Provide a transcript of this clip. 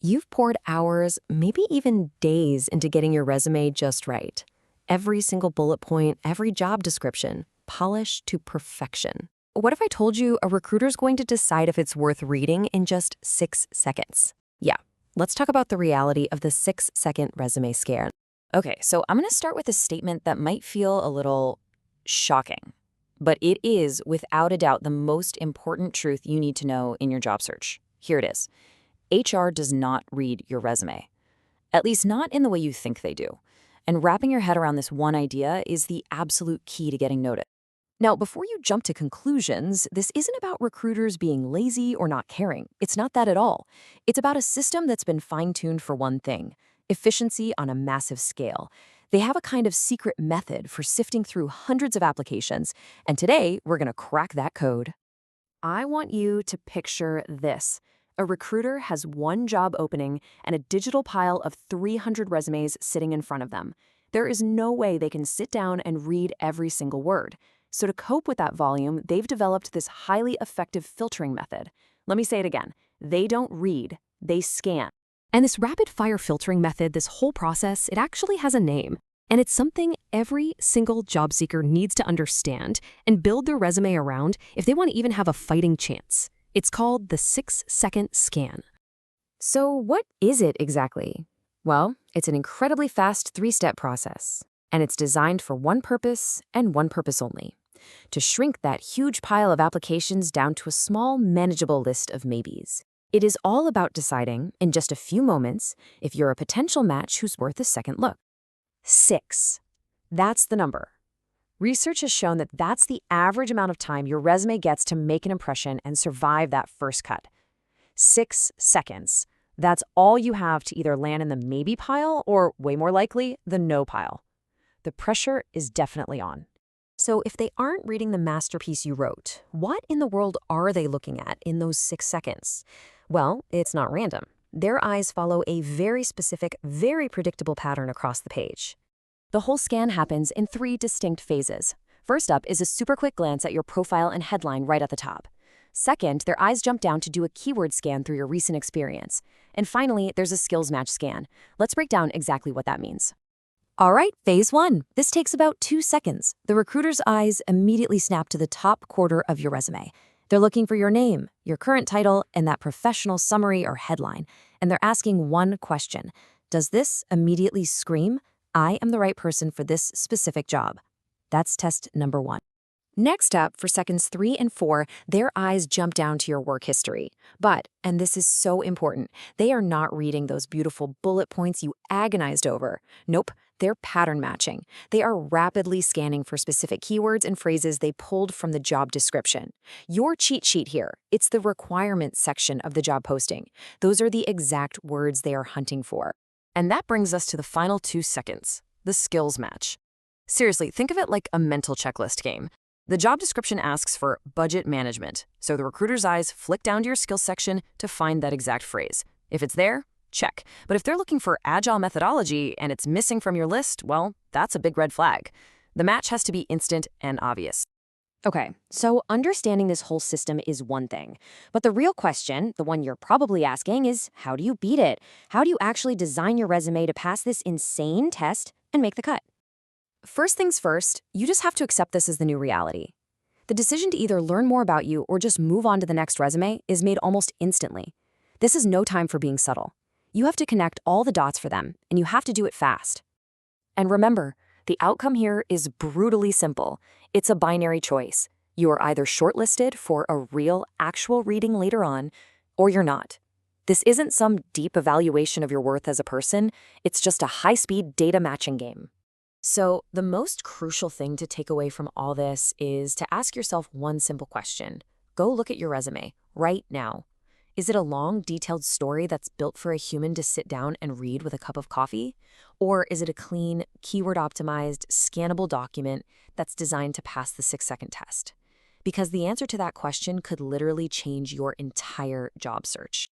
You've poured hours, maybe even days, into getting your resume just right. Every single bullet point, every job description, polished to perfection. What if I told you a recruiter's going to decide if it's worth reading in just 6 seconds? Yeah, let's talk about the reality of the 6-second resume scan. Okay, so I'm going to start with a statement that might feel a little shocking, but it is, without a doubt, the most important truth you need to know in your job search. Here it is. HR does not read your resume, at least not in the way you think they do. And wrapping your head around this one idea is the absolute key to getting noticed. Now, before you jump to conclusions, this isn't about recruiters being lazy or not caring. It's not that at all. It's about a system that's been fine-tuned for one thing: efficiency on a massive scale. They have a kind of secret method for sifting through hundreds of applications, and today we're going to crack that code. I want you to picture this. A recruiter has one job opening and a digital pile of 300 resumes sitting in front of them. There is no way they can sit down and read every single word. So to cope with that volume, they've developed this highly effective filtering method. Let me say it again. They don't read, they scan. And this rapid-fire filtering method, this whole process, it actually has a name. And it's something every single job seeker needs to understand and build their resume around if they want to even have a fighting chance. It's called the 6-second scan. So what is it exactly? Well, it's an incredibly fast 3-step process, and it's designed for one purpose and one purpose only: to shrink that huge pile of applications down to a small, manageable list of maybes. It is all about deciding, in just a few moments, if you're a potential match who's worth a second look. 6. That's the number. Research has shown that that's the average amount of time your resume gets to make an impression and survive that first cut. 6 seconds. That's all you have to either land in the maybe pile or, way more likely, the no pile. The pressure is definitely on. So if they aren't reading the masterpiece you wrote, what in the world are they looking at in those 6 seconds? Well, it's not random. Their eyes follow a very specific, very predictable pattern across the page. The whole scan happens in 3 distinct phases. First up is a super quick glance at your profile and headline right at the top. Second, their eyes jump down to do a keyword scan through your recent experience. And finally, there's a skills match scan. Let's break down exactly what that means. All right, phase 1. This takes about 2 seconds. The recruiter's eyes immediately snap to the top quarter of your resume. They're looking for your name, your current title, and that professional summary or headline. And they're asking one question: does this immediately scream, "I am the right person for this specific job"? That's test number 1. Next up, for seconds 3 and 4, their eyes jump down to your work history. But, and this is so important, they are not reading those beautiful bullet points you agonized over. Nope, they're pattern matching. They are rapidly scanning for specific keywords and phrases they pulled from the job description. Your cheat sheet here, it's the requirements section of the job posting. Those are the exact words they are hunting for. And that brings us to the final 2 seconds, the skills match. Seriously, think of it like a mental checklist game. The job description asks for budget management, so the recruiter's eyes flick down to your skills section to find that exact phrase. If it's there, check. But if they're looking for agile methodology and it's missing from your list, well, that's a big red flag. The match has to be instant and obvious. Okay, so understanding this whole system is one thing. But the real question, the one you're probably asking, is how do you beat it? How do you actually design your resume to pass this insane test and make the cut? First things first, you just have to accept this as the new reality. The decision to either learn more about you or just move on to the next resume is made almost instantly. This is no time for being subtle. You have to connect all the dots for them, and you have to do it fast. And remember, the outcome here is brutally simple. It's a binary choice. You are either shortlisted for a real, actual reading later on, or you're not. This isn't some deep evaluation of your worth as a person. It's just a high-speed data matching game. So the most crucial thing to take away from all this is to ask yourself one simple question. Go look at your resume right now. Is it a long, detailed story that's built for a human to sit down and read with a cup of coffee? Or is it a clean, keyword-optimized, scannable document that's designed to pass the 6-second test? Because the answer to that question could literally change your entire job search.